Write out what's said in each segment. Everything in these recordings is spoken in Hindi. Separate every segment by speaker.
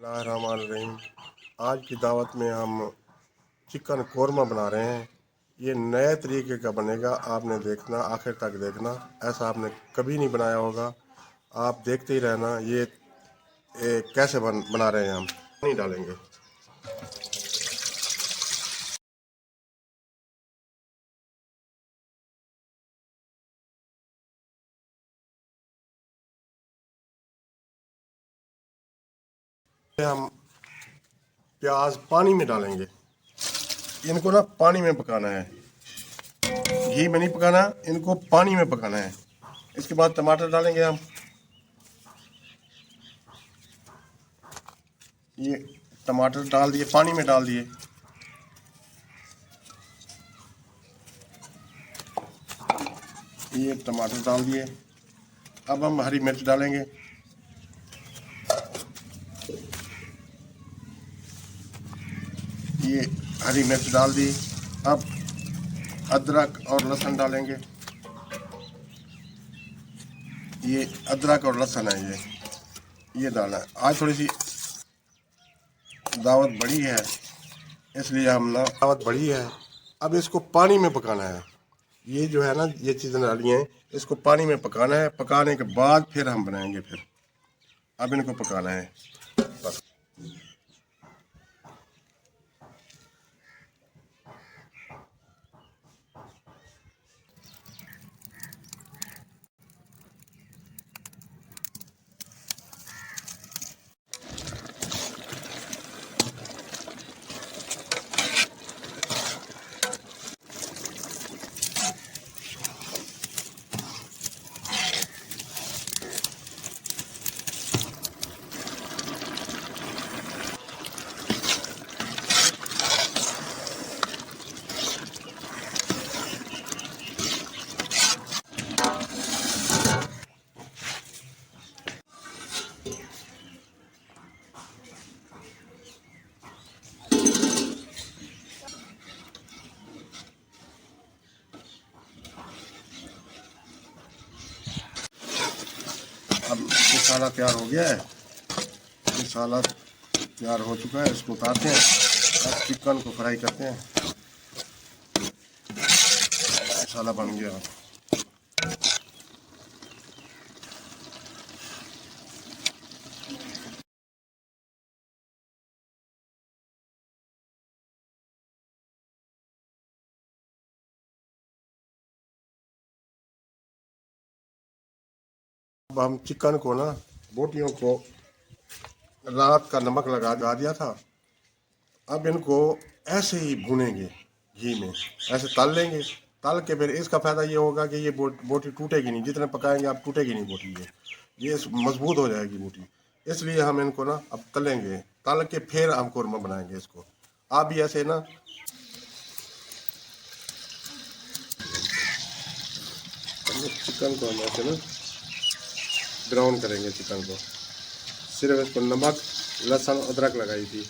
Speaker 1: बिस्मिल्लाहिर्रहमानिर्रहीम। आज की दावत में हम चिकन कोरमा बना रहे हैं। ये नए तरीके का बनेगा, आपने देखना, आखिर तक देखना। ऐसा आपने कभी नहीं बनाया होगा, आप देखते ही रहना। ये कैसे बना रहे हैं हम। पानी डालेंगे। हम प्याज पानी में डालेंगे। इनको ना पानी में पकाना है, घी में नहीं पकाना, इनको पानी में पकाना है। इसके बाद टमाटर डालेंगे हम। ये टमाटर डाल दिए, पानी में डाल दिए। ये टमाटर डाल दिए। अब हम हरी मिर्च डालेंगे। ये हरी मिर्च डाल दी। अब अदरक और लहसुन डालेंगे। ये अदरक और लहसुन है, ये डालना है। आज थोड़ी सी दावत बड़ी है, इसलिए हम ना दावत बड़ी है। अब इसको पानी में पकाना है। ये जो है ना, ये चीज़ें डाली हैं, इसको पानी में पकाना है। पकाने के बाद फिर हम बनाएंगे। फिर अब इनको पकाना है बस। अब मसाला तैयार हो गया है। मसाला तैयार हो चुका है, इसको उतारते हैं। अब चिकन को फ्राई करते हैं। मसाला बन गया। अब हम चिकन को ना, बोटियों को रात का नमक लगा दिया था। अब इनको ऐसे ही भूनेंगे घी में, ऐसे तल लेंगे। तल के फिर इसका फ़ायदा ये होगा कि ये बोटी टूटेगी नहीं। जितने पकाएंगे आप, टूटेगी नहीं बोटी। ये मजबूत हो जाएगी बोटी। इसलिए हम इनको ना अब तलेंगे। तल के फिर हम कोरमा बनाएंगे इसको। आप भी ऐसे ना चिकन को हम ऐसे ना ब्राउन करेंगे। चिकन को सिर्फ इसको नमक, लहसुन, अदरक लगाई थी।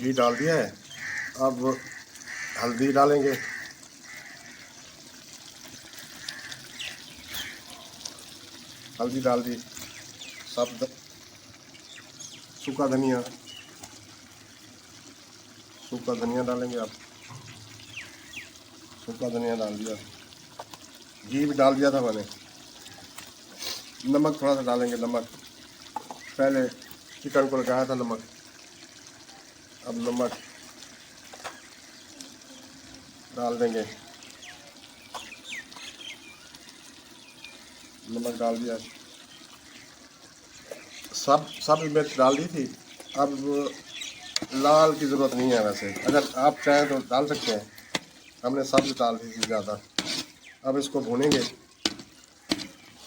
Speaker 1: घी डाल दिया है। अब हल्दी डालेंगे, हल्दी डाल दी, सब सूखा धनिया, सूखा धनिया डालेंगे। अब सूखा धनिया डाल दिया, घी भी डाल दिया था मैंने। नमक थोड़ा सा डालेंगे, नमक पहले चिकन को लगाया था नमक, अब नमक डाल देंगे, नमक डाल दिया, सब मिर्च डाल दी थी। अब लाल की ज़रूरत नहीं है, वैसे अगर आप चाहें तो डाल सकते हैं, हमने सब डाल दी थी ज़्यादा। अब इसको भूनेंगे,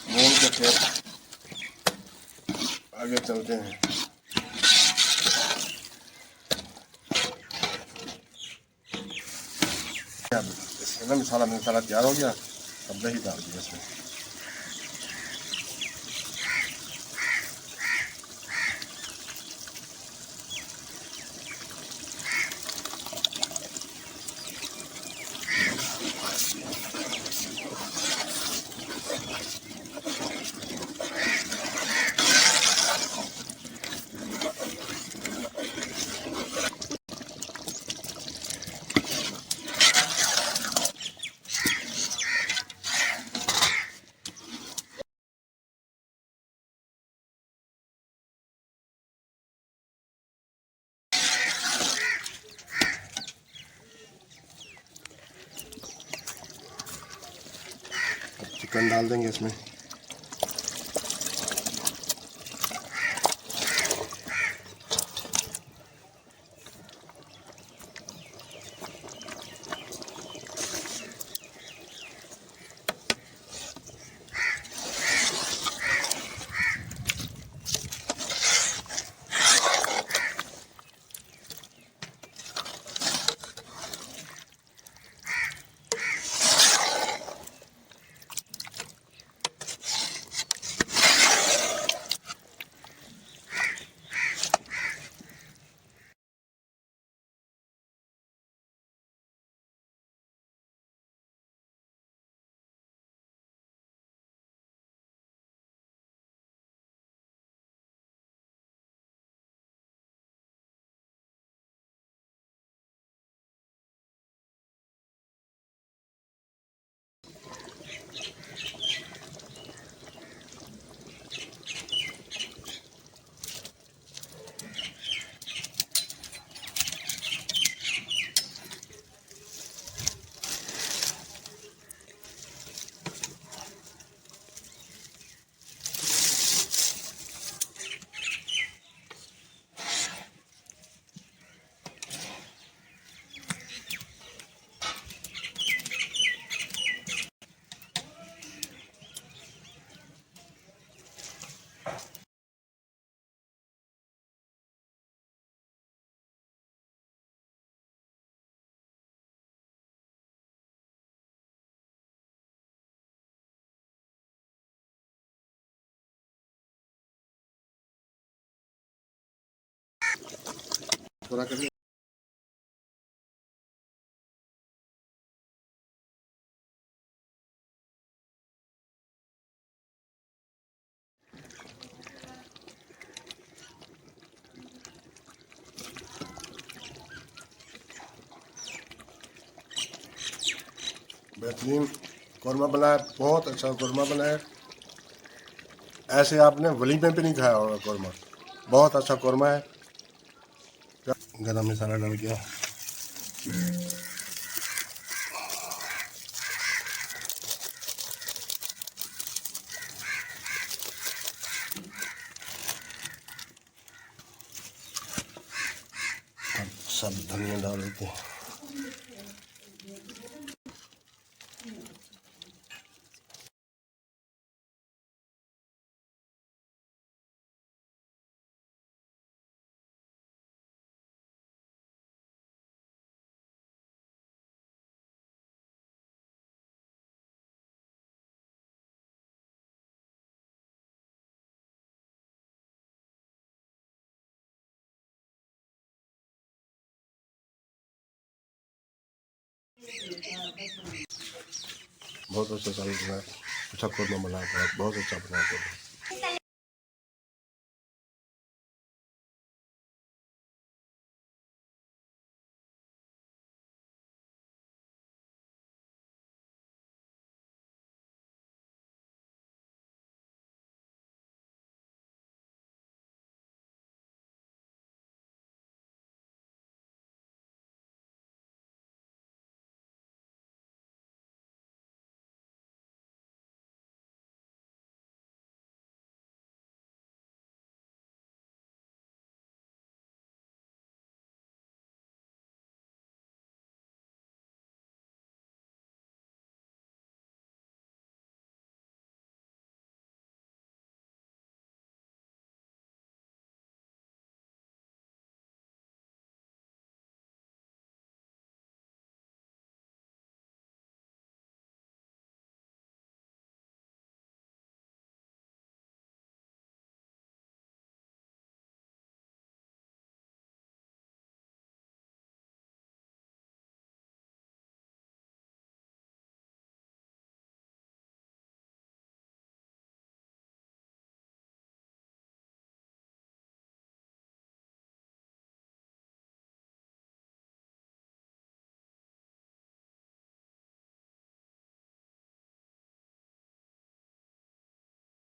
Speaker 1: भून के फिर आगे चलते हैं। अब इसमें ना मसाला तैयार हो गया। अब दही डाल दिया इसमें, अब चिकन डाल देंगे इसमें। थोड़ा कर बेहतरीन कौरमा बनाया, बहुत अच्छा कौरमा बनाया। ऐसे आपने वलीमे पे नहीं खाया होगा कौरमा, बहुत अच्छा कौरमा है। गरम मसाला डाल दिया, सब धनिया डाल देते हैं। बहुत अच्छा चावल बना, अच्छा खुद में बनाते हैं, बहुत अच्छा बनाते हैं।